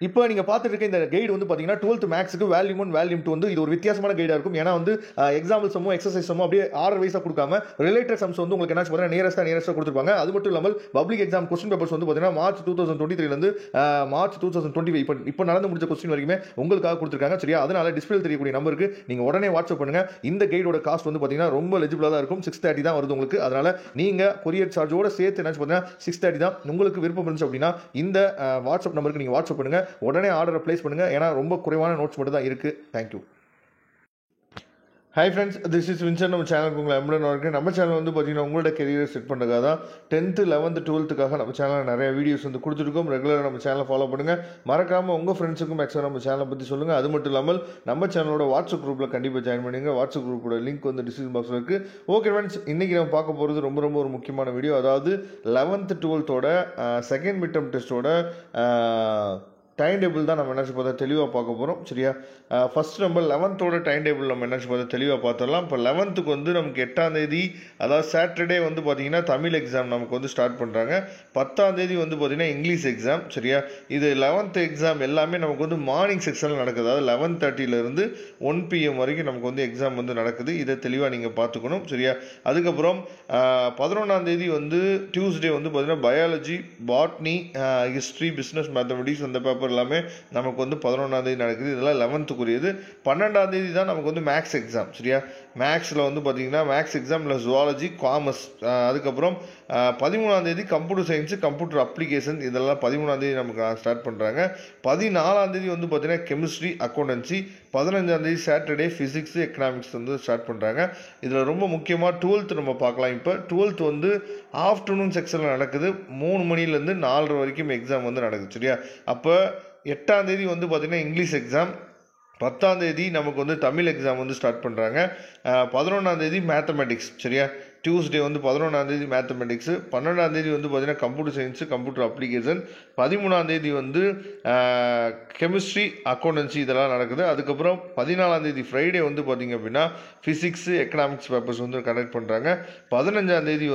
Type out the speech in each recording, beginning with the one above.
இப்போ நீங்கள் பார்த்துட்டு இருக்க இந்த கைடு வந்து பார்த்தீங்கன்னா 12th மேக்ஸுக்கு வேல்யூம் 1 வேல்யூம் 2 வந்து இது ஒரு வித்தியாசமான கைடாக இருக்கும். ஏன்னா வந்து எக்ஸாம்பிள் சம்மோ எக்ஸசைஸ் சம்மோ அப்படியே ஆர்டர் வைஸாக கொடுக்காம ரிலேட்டட் சம்ஸ் வந்து உங்களுக்கு என்ன பார்த்தீங்கன்னா நியரஸ்ட்டாக கொடுத்துருப்பாங்க. அது மட்டும் இல்லாமல் பப்ளிக் எக்ஸாம் கொஸ்டின் பேப்பர்ஸ் வந்து பார்த்தீங்கன்னா மார்ச் 2023 மார்ச் 2025 இப்போ நடந்து முடிஞ்ச கொஸ்டின் வரைக்குமே உங்களுக்காக கொடுத்துருக்காங்க. சரியா, அதனால டிஸ்பிளே தெரியக்கூடிய நம்பருக்கு நீங்கள் உடனே வாட்ஸ்அப் பண்ணுங்க. இந்த கைடோட காஸ்ட் வந்து பார்த்தீங்கன்னா ரொம்ப லெஜிபிளாக தான் இருக்கும். 630 தான் வருது உங்களுக்கு. அதனால நீங்கள் கொரியர் சார்ஜோட சேர்த்து என்ன பார்த்தீங்கன்னா 630 தான். உங்களுக்கு விருப்பம் இருந்துச்சு அப்படின்னா இந்த வாட்ஸ்அப் நம்பருக்கு நீங்கள் வாட்ஸ்அப் பண்ணுங்க. உடனே ஆர்டரை பிளேஸ் பண்ணுங்க. ஏன்னா ரொம்ப குறைவான நோட்ஸ் மட்டும் தான் இருக்கு. Thank you. Hi friends, this is Vinson. நம்ம சேனலுக்கு உங்களை அம்புடன் இருக்குது. நம்ம சேனல் வந்து பார்த்தீங்கன்னா உங்களோட கெரியரை செட் பண்ணுறதுக்காக தான் 10th 11th 12th நம்ம சேனலில் நிறைய வீடியோஸ் வந்து கொடுத்துருக்கோம். ரெகுலராக நம்ம சேனலை ஃபாலோ பண்ணுங்கள். மறக்காமல் உங்கள் ஃப்ரெண்ட்ஸுக்கும் மேக்ஸிமம் நம்ம சேனலை பற்றி சொல்லுங்கள். அது மட்டும் இல்லாமல் நம்ம சேனலோட வாட்ஸ்அப் குரூப்பில் கண்டிப்பாக ஜாயின் பண்ணுங்கள். வாட்ஸ்அப் குரூப்போட லிங்க் வந்து டிஸ்கிரிப்ஷன் பாக்ஸில் இருக்குது. ஓகே ஃப்ரெண்ட்ஸ், இன்றைக்கி நம்ம பார்க்க போகிறது ரொம்ப ஒரு முக்கியமான வீடியோ. அதாவது 11th 12th second mid term டெஸ்ட்டோட டைம் டேபிள் தான் நம்ம என்ன பார்த்தா தெளிவாக பார்க்க போகிறோம். சரியா, ஃபர்ஸ்ட் நம்ம 11th டைம் டேபிள் நம்ம என்ன பார்த்தா தெளிவாக பார்த்துடலாம். இப்போ 11th வந்து நமக்கு 8ஆம் தேதி, அதாவது சாட்டர்டே வந்து பார்த்தீங்கன்னா தமிழ் எக்ஸாம் நமக்கு வந்து ஸ்டார்ட் பண்ணுறாங்க. 10ஆம் தேதி வந்து பார்த்தீங்கன்னா இங்கிலீஷ் எக்ஸாம். சரியா, இது 11th எக்ஸாம் எல்லாமே நமக்கு வந்து மார்னிங் செக்ஷனில் நடக்குது. அதாவது 11:30 1 PM வரைக்கும் நமக்கு வந்து எக்ஸாம் வந்து நடக்குது. இதை தெளிவாக நீங்கள் பார்த்துக்கணும். சரியா, அதுக்கப்புறம் 11ஆம் தேதி வந்து டியூஸ்டே வந்து பார்த்தீங்கன்னா biology, botany, history, business, mathematics அந்த பேப்பர் எல்லாமே நமக்கு வந்து 11ஆம் தேதி நடக்குது. இதெல்லாம் 11th-க்குரியது. 12ஆம் தேதி தான் நமக்கு வந்து மேக்ஸ் எக்ஸாம். சரியா, மேக்ஸில் வந்து பார்த்தீங்கன்னா மேக்ஸ் எக்ஸாம் இல்லை ஜுவாலஜி, காமர்ஸ். அதுக்கப்புறம் 13ஆம் தேதி கம்ப்யூட்டர் சயின்ஸு, கம்ப்யூட்டர் அப்ளிகேஷன், இதெல்லாம் 13ஆம் தேதி நமக்கு ஸ்டார்ட் பண்ணுறாங்க. 14ஆம் தேதி வந்து பார்த்தீங்கன்னா கெமிஸ்ட்ரி, அக்கௌண்டன்சி. 15ஆம் தேதி சாட்டர்டே ஃபிசிக்ஸ், எக்கனாமிக்ஸ் வந்து ஸ்டார்ட் பண்ணுறாங்க. இதில் ரொம்ப முக்கியமாக 12th நம்ம பார்க்கலாம். இப்போ 12th வந்து ஆஃப்டர்நூன் செக்ஷனில் நடக்குது. 3 மணிலேருந்து 4:30 வரைக்கும் எக்ஸாம் வந்து நடக்குது. சரியா, அப்போ 8ஆம் தேதி வந்து பார்த்திங்கன்னா இங்கிலீஷ் எக்ஸாம். 10ஆம் தேதி நமக்கு வந்து தமிழ் எக்ஸாம் வந்து ஸ்டார்ட் பண்ணுறாங்க. 11ஆம் தேதி மேத்தமெட்டிக்ஸ். சரியா, டியூஸ்டே வந்து 11ஆம் தேதி மேத்தமெட்டிக்ஸு. 12ஆம் தேதி வந்து பார்த்திங்கன்னா கம்ப்யூட்டர் சயின்ஸு, கம்ப்யூட்டர் அப்ளிகேஷன். 13ஆம் தேதி வந்து கெமிஸ்ட்ரி, அக்கௌண்டன்சி இதெல்லாம் நடக்குது. அதுக்கப்புறம் 14ஆம் தேதி ஃப்ரைடே வந்து பார்த்திங்க அப்படின்னா ஃபிசிக்ஸு, எக்கனாமிக்ஸ் பேப்பர்ஸ் வந்து கண்டக்ட் பண்ணுறாங்க. 15ஆம் தேதி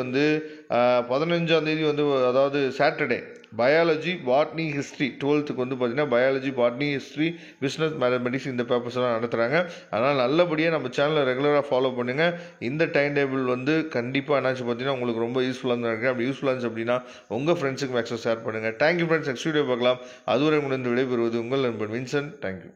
வந்து அதாவது Saturday biology, botany, history. 12th வந்து பார்த்திங்கன்னா biology, botany, history, business, mathematics இந்த பேப்பர்ஸ் எல்லாம் நடத்துகிறாங்க. அதனால் நல்லபடியாக நம்ம சேனலை ரெகுலராக ஃபாலோ பண்ணுங்கள். இந்த டைம் டேபிள் வந்து கண்டிப்பாக என்னாச்சு பார்த்தீங்கன்னா உங்களுக்கு ரொம்ப யூஸ்ஃபுல்லாக தான் இருக்குது. அப்படி யூஸ்ஃபுல்லாக இருந்துச்சு அப்படின்னா உங்கள் ஃப்ரெண்ட்ஸுக்கு மேக்ஸிமம் ஷேர் பண்ணுங்கள். தேங்க்யூ ஃப்ரெண்ட்ஸ், நெக்ஸ்ட் வீடியோ பார்க்கலாம். அதுவரை முடிந்து விடைபெறுவது உங்கள் நண்பன் வின்சன். தேங்க்யூ.